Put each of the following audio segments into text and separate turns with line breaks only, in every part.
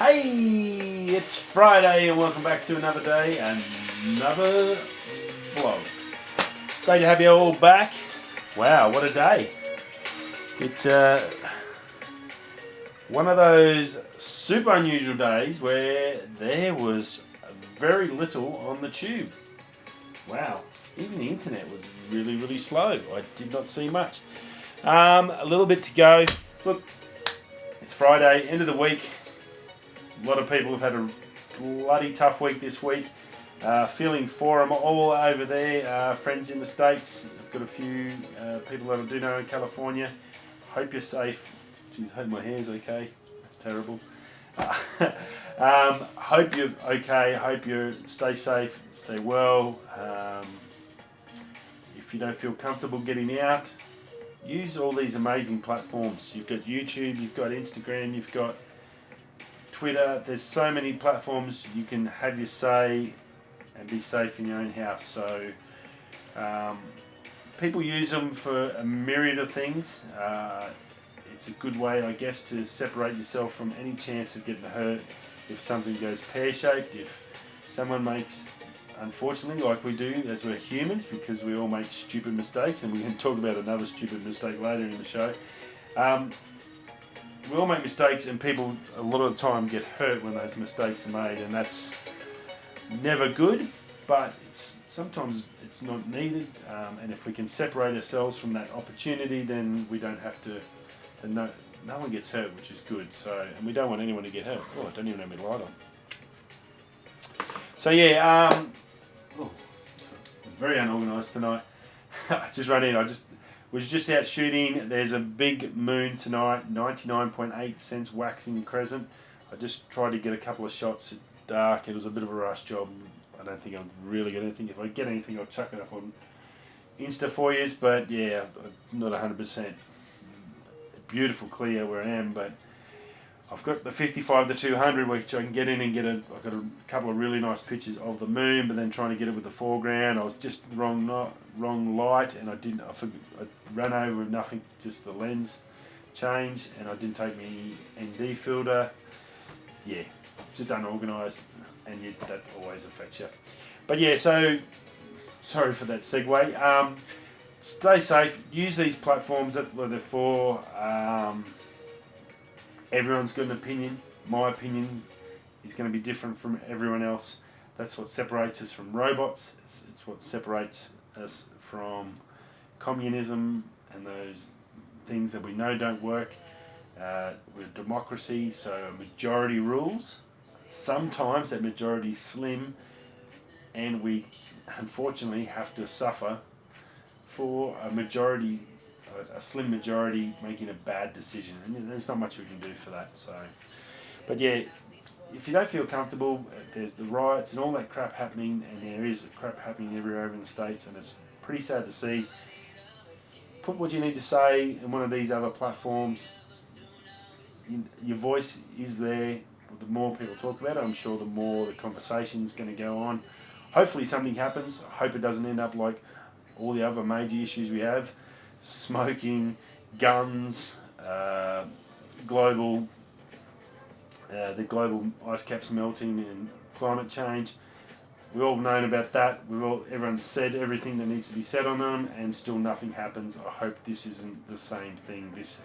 Hey, it's Friday and welcome back to another day, another vlog. Great to have you all back. Wow, what a day. One of those super unusual days where there was very little on the tube. Wow, even the internet was really slow. I did not see much. A little bit to go. Look, it's Friday, end of the week. A lot of people have had a bloody tough week this week. Feeling for them all over there. Friends in the States. I've got a few people that I do know in California. Hope you're safe. Jeez, hope my hair's okay. That's terrible. Hope you're okay. Hope you stay safe, stay well. If you don't feel comfortable getting out, use all these amazing platforms. You've got YouTube, you've got Instagram, you've got Twitter. There's so many platforms you can have your say and be safe in your own house. So people use them for a myriad of things. It's a good way, I guess, to separate yourself from any chance of getting hurt if something goes pear-shaped, if someone makes, unfortunately, like we do as we're humans, because we all make stupid mistakes, and we can talk about another stupid mistake later in the show. We all make mistakes, and people a lot of the time get hurt when those mistakes are made, and that's never good, but sometimes it's not needed, and if we can separate ourselves from that opportunity, then we don't have to, no one gets hurt, which is good. So, and we don't want anyone to get hurt. Oh, I don't even have my light on. So yeah, very unorganised tonight. I just ran in, was just out shooting. There's a big moon tonight, 99.8 cents waxing crescent. I just tried to get a couple of shots at dark. It was a bit of a rush job. I don't think I'll really get anything. If I get anything, I'll chuck it up on Insta for you. But yeah, not 100%. Beautiful clear where I am, but I've got the 55 to 200, which I can get in and get I've got a couple of really nice pictures of the moon, but then trying to get it with the foreground, I was just the wrong light, and I ran over with nothing, just the lens change, and I didn't take my ND filter. Yeah, just unorganised, and that always affects you. But yeah, so sorry for that segue. Stay safe. Use these platforms that they're for. Everyone's got an opinion. My opinion is going to be different from everyone else. That's what separates us from robots. It's what separates us from communism and those things that we know don't work. We're a democracy, so a majority rules. Sometimes that majority is slim, and we unfortunately have to suffer for a slim majority making a bad decision, and there's not much we can do for that. So, but yeah, if you don't feel comfortable, there's the riots and all that crap happening, and there is crap happening everywhere over in the States, and it's pretty sad to see. Put what you need to say in one of these other platforms. Your voice is there. The more people talk about it, I'm sure the more the conversation's going to go on. Hopefully something happens. I hope it doesn't end up like all the other major issues we have: smoking, guns, the global ice caps melting, and climate change. We've all known about that. Everyone's said everything that needs to be said on them, and still nothing happens. I hope this isn't the same thing. It's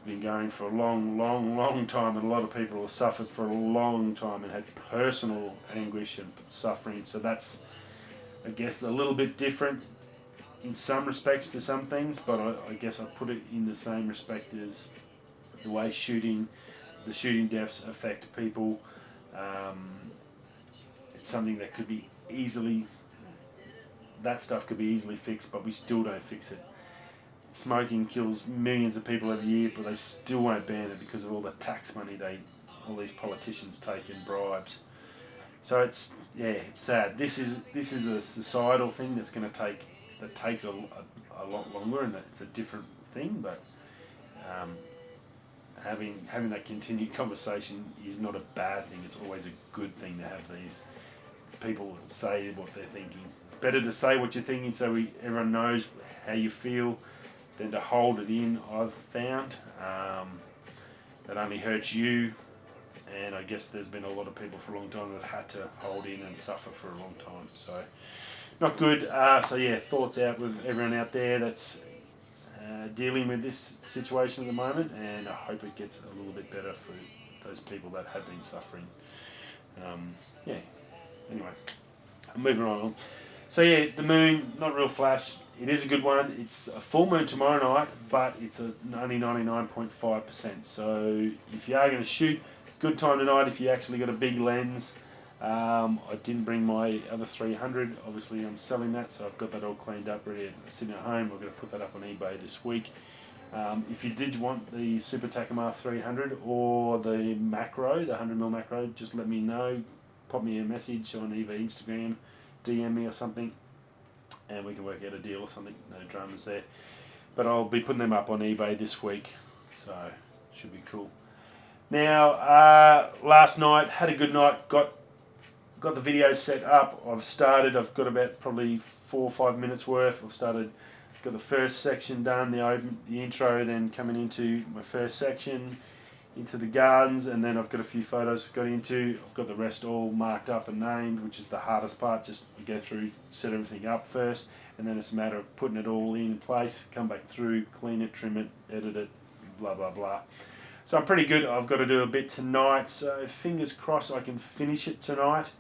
been going for a long time, and a lot of people have suffered for a long time and had personal anguish and suffering. So that's, I guess, a little bit different in some respects to some things, but I guess I put it in the same respect as the way the shooting deaths affect people. It's something that that stuff could be easily fixed, but we still don't fix it. Smoking kills millions of people every year, but they still won't ban it because of all the tax money all these politicians take in bribes. So it's sad. This is a societal thing that takes a lot longer, and it's a different thing. But having that continued conversation is not a bad thing. It's always a good thing to have these people say what they're thinking. It's better to say what you're thinking so everyone knows how you feel than to hold it in. I've found that only hurts you and I guess there's been a lot of people for a long time that have had to hold in and suffer for a long time. So not good. So yeah, thoughts out with everyone out there that's dealing with this situation at the moment, and I hope it gets a little bit better for those people that have been suffering. Yeah. Anyway, I'm moving on. So yeah, the moon, not real flash. It is a good one. It's a full moon tomorrow night, but it's only 99.5%. So if you are going to shoot, good time tonight if you actually got a big lens. I didn't bring my other 300. Obviously, I'm selling that, so I've got that all cleaned up, ready to sit at home. I'm going to put that up on eBay this week. If you did want the Super Takamar 300 or the macro, the 100mm macro, just let me know. Pop me a message on either Instagram, DM me or something, and we can work out a deal or something. No dramas there. But I'll be putting them up on eBay this week, so should be cool. Now, last night, had a good night, got the video set up. I've got about probably 4 or 5 minutes worth. Got the first section done, the intro, then coming into my first section, into the gardens, and then I've got a few photos I've got into. I've got the rest all marked up and named, which is the hardest part. Just go through, set everything up first, and then it's a matter of putting it all in place, come back through, clean it, trim it, edit it, blah, blah, blah. So I'm pretty good. I've got to do a bit tonight, so fingers crossed I can finish it tonight,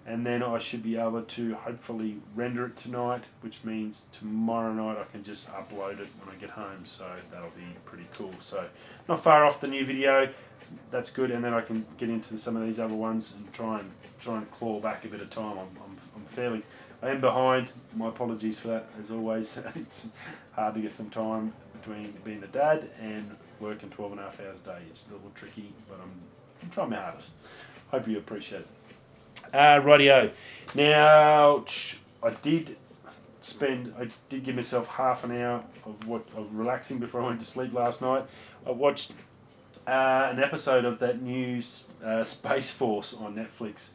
and then I should be able to hopefully render it tonight, which means tomorrow night I can just upload it when I get home, so that'll be pretty cool. So not far off the new video, that's good, and then I can get into some of these other ones and try and claw back a bit of time. I am behind. My apologies for that, as always. It's hard to get some time between being a dad and working 12.5 hours a day. It's a little tricky, but I'm trying my hardest. Hope you appreciate it. Rightio. Now, I did give myself half an hour of relaxing before I went to sleep last night. I watched an episode of that new Space Force on Netflix,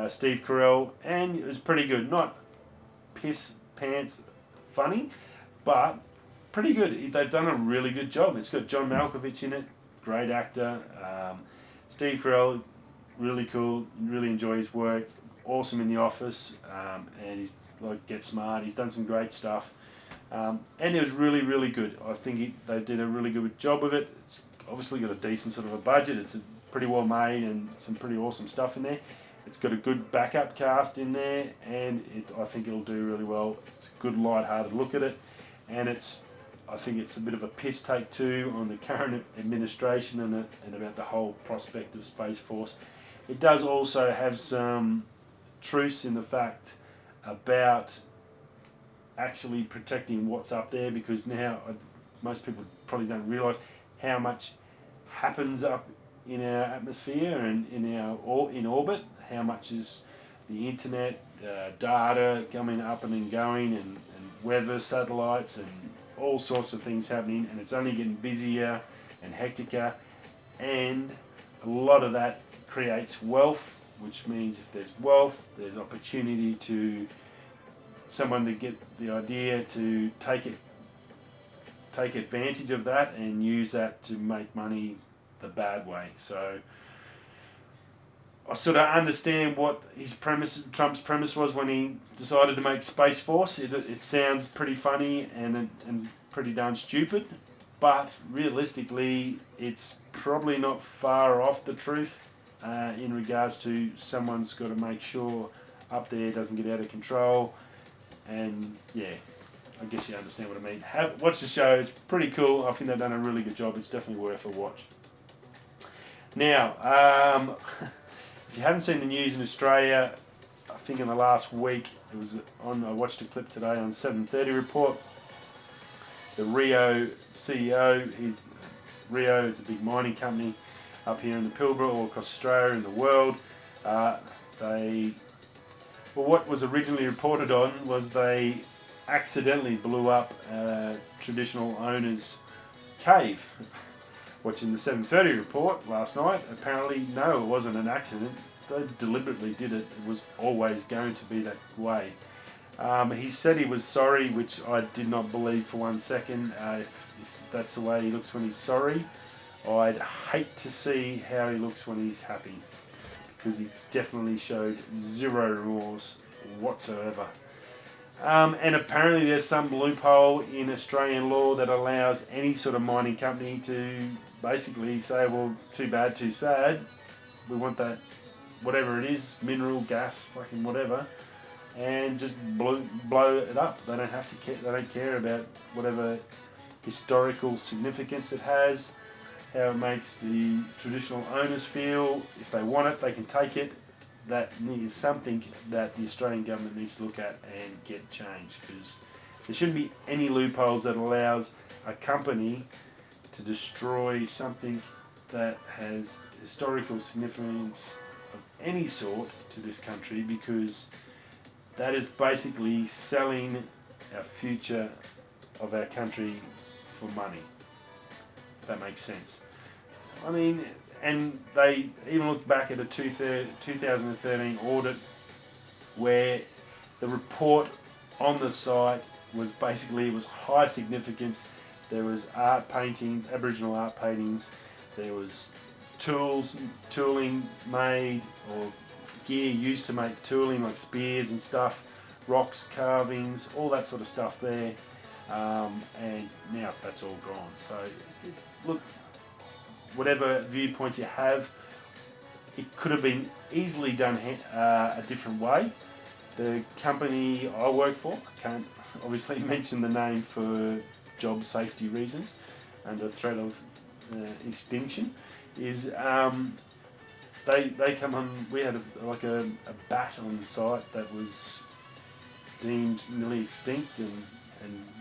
Steve Carell, and it was pretty good. Not piss pants funny, but pretty good. They've done a really good job. It's got John Malkovich in it, great actor. Steve Carell, really cool, really enjoy his work, awesome in the office, and he's Get Smart. He's done some great stuff, and it was really, really good. I think they did a really good job of it. It's obviously got a decent sort of a budget. It's pretty well made and some pretty awesome stuff in there. It's got a good backup cast in there, and I think it'll do really well. It's a good, light-hearted look at it, and I think it's a bit of a piss take too on the current administration and about the whole prospect of Space Force. It does also have some truths in the fact about actually protecting what's up there, because now most people probably don't realise how much happens up in our atmosphere and in orbit. How much is the internet, data coming up and going, and weather satellites and all sorts of things happening, and it's only getting busier and hecticer, and a lot of that creates wealth, which means if there's wealth, there's opportunity to someone to get the idea to take advantage of that and use that to make money the bad way. So I sort of understand what Trump's premise was when he decided to make Space Force. It sounds pretty funny and pretty darn stupid, but realistically, it's probably not far off the truth in regards to someone's got to make sure up there doesn't get out of control. And yeah, I guess you understand what I mean. Watch the show. It's pretty cool. I think they've done a really good job. It's definitely worth a watch. Now, if you haven't seen the news in Australia, I think in the last week it was I watched a clip today on 7:30 Report. The Rio CEO, Rio is a big mining company up here in the Pilbara, all across Australia and the world. What was originally reported on was they accidentally blew up a traditional owner's cave. Watching the 7:30 Report last night, apparently no, it wasn't an accident. They deliberately did it. It was always going to be that way. He said he was sorry, which I did not believe for 1 second. If that's the way he looks when he's sorry, I'd hate to see how he looks when he's happy, because he definitely showed zero remorse whatsoever. And apparently there's some loophole in Australian law that allows any sort of mining company to basically say, well, too bad, too sad, we want that, whatever it is, mineral, gas, fucking whatever, and just blow it up. They don't have to care. They don't care about whatever historical significance it has, how it makes the traditional owners feel. If they want it, they can take it. That is something that the Australian government needs to look at and get changed, because there shouldn't be any loopholes that allows a company to destroy something that has historical significance of any sort to this country, because that is basically selling our future of our country for money, if that makes sense. I mean, and they even looked back at a 2013 audit where the report on the site was basically, it was high significance. There was art paintings, Aboriginal art paintings, there was tooling made, or gear used to make tooling, like spears and stuff, rocks, carvings, all that sort of stuff there, and now that's all gone. So look, whatever viewpoint you have, it could have been easily done a different way. The company I work for, I can't obviously mention the name for job safety reasons and the threat of extinction, is they come on. We had a bat on site that was deemed nearly extinct and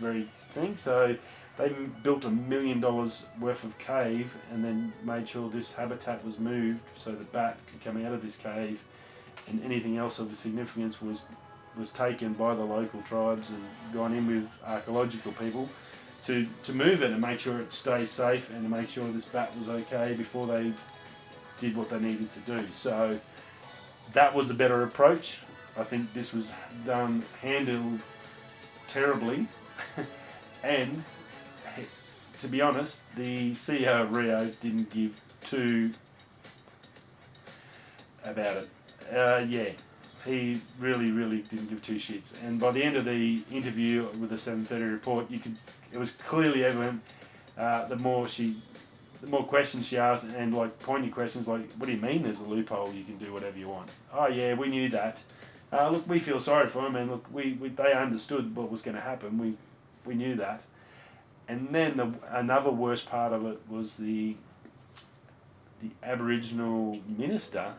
very thing. So they built $1 million worth of cave and then made sure this habitat was moved so the bat could come out of this cave, and anything else of significance was taken by the local tribes and gone in with archaeological people to move it and make sure it stays safe and to make sure this bat was okay before they did what they needed to do. So that was a better approach. I think this was handled terribly and to be honest, the CEO of Rio didn't give two about it. He really didn't give two shits. And by the end of the interview with the 7:30 report, it was clearly evident. The more questions she asked, and like pointy questions like, "What do you mean? There's a loophole? You can do whatever you want." Oh yeah, we knew that. Look, we feel sorry for them, and look, they understood what was going to happen. We knew that. And then another worst part of it was the Aboriginal minister.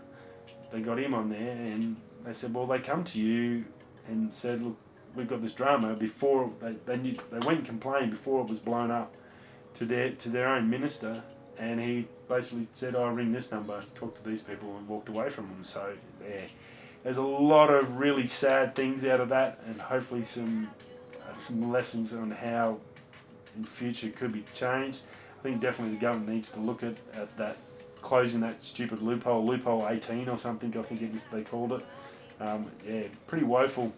They got him on there, and they said, well, they come to you and said, look, we've got this drama. Before they went and complained before it was blown up to their own minister, and he basically said, "Oh, ring this number, talk to these people," and walked away from them. So there's a lot of really sad things out of that, and hopefully some lessons on how in future could be changed. I think definitely the government needs to look at that, closing that stupid loophole 18 or something, I think they called it. Pretty woeful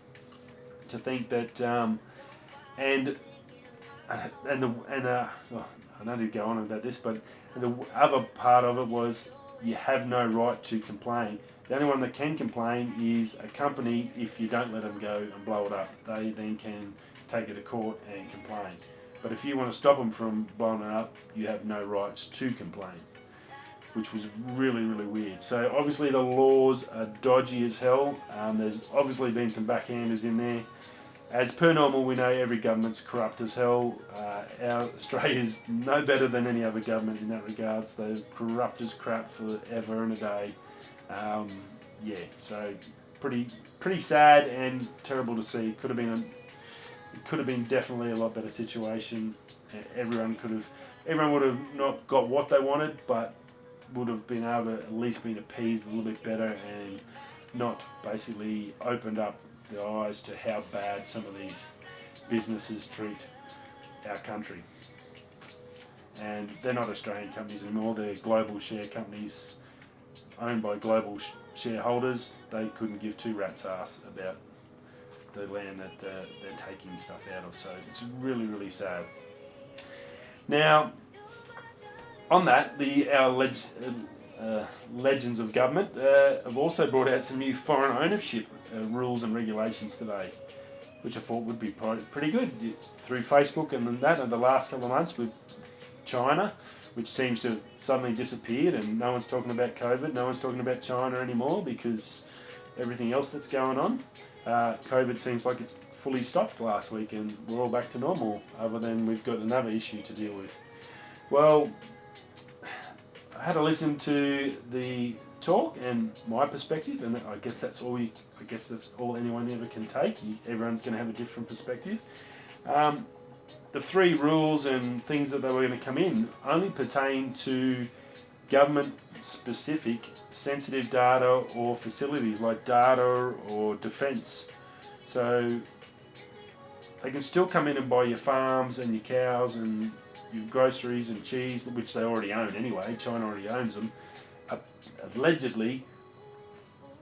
to think that, I don't need to go on about this, but the other part of it was you have no right to complain. The only one that can complain is a company. If you don't let them go and blow it up, they then can take it to court and complain. But if you want to stop them from blowing it up, you have no rights to complain, which was really weird. So obviously the laws are dodgy as hell. There's obviously been some backhanders in there. As per normal, we know every government's corrupt as hell. Australia's no better than any other government in that regards. They're corrupt as crap forever and a day. So pretty sad and terrible to see. It could have been definitely a lot better situation. Everyone would have not got what they wanted, but would have been able to at least been appeased a little bit better and not basically opened up the eyes to how bad some of these businesses treat our country. And they're not Australian companies anymore, they're global share companies owned by global shareholders. They couldn't give two rats' ass about the land that they're taking stuff out of. So it's really sad. Now, On that, legends of government have also brought out some new foreign ownership rules and regulations today, which I thought would be pretty good through Facebook and then that, and the last couple of months with China, which seems to have suddenly disappeared, and no one's talking about COVID, no one's talking about China anymore because everything else that's going on. COVID seems like it's fully stopped last week and we're all back to normal, other than we've got another issue to deal with. Well, I had to listen to the talk and my perspective, and I guess that's all anyone ever can take. Everyone's going to have a different perspective. The three rules and things that they were going to come in only pertain to government-specific sensitive data or facilities like data or defence. So they can still come in and buy your farms and your cows and your groceries and cheese, which they already own anyway. China already owns them. Allegedly,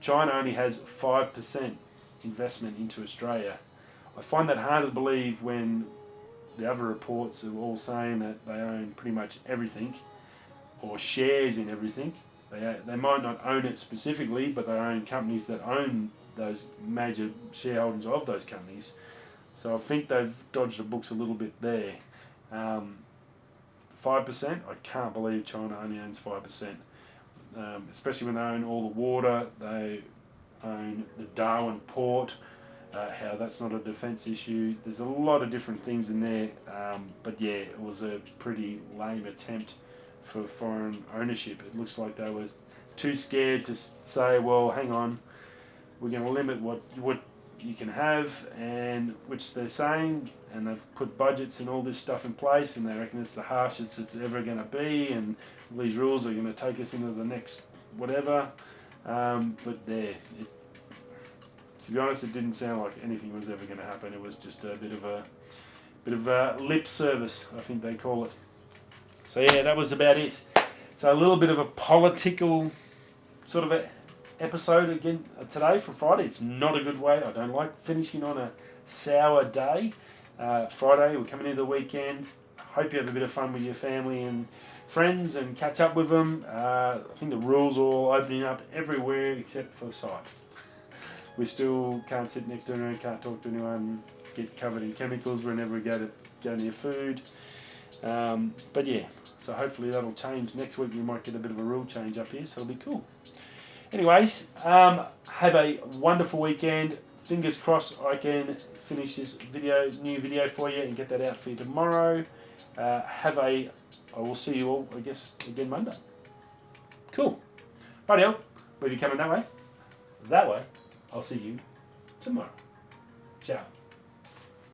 China only has 5% investment into Australia. I find that hard to believe when the other reports are all saying that they own pretty much everything or shares in everything. They might not own it specifically, but they own companies that own those major shareholdings of those companies. So I think they've dodged the books a little bit there. 5%, I can't believe China only owns 5%. Especially when they own all the water, they own the Darwin port, how that's not a defence issue. There's a lot of different things in there, but yeah, it was a pretty lame attempt for foreign ownership. It looks like they were too scared to say, well, hang on, we're going to limit what you can have, and which they're saying, and they've put budgets and all this stuff in place, and they reckon it's the harshest it's ever going to be, and these rules are going to take us into the next whatever. But there, to be honest, it didn't sound like anything was ever going to happen. It was just a bit of a lip service, I think they call it. So yeah, that was about it. So a little bit of a political sort of a episode again today for Friday. It's not a good way. I don't like finishing on a sour day. Friday, we're coming into the weekend. Hope you have a bit of fun with your family and friends and catch up with them. I think the rules are all opening up everywhere except for sight. We still can't sit next to anyone, can't talk to anyone, get covered in chemicals whenever we go near food. But yeah, so hopefully that'll change. Next week we might get a bit of a rule change up here, so it'll be cool. Anyways, have a wonderful weekend. Fingers crossed I can finish this new video for you and get that out for you tomorrow. I will see you all, I guess, again Monday. Cool. Rightio, whether you're coming that way, I'll see you tomorrow. Ciao.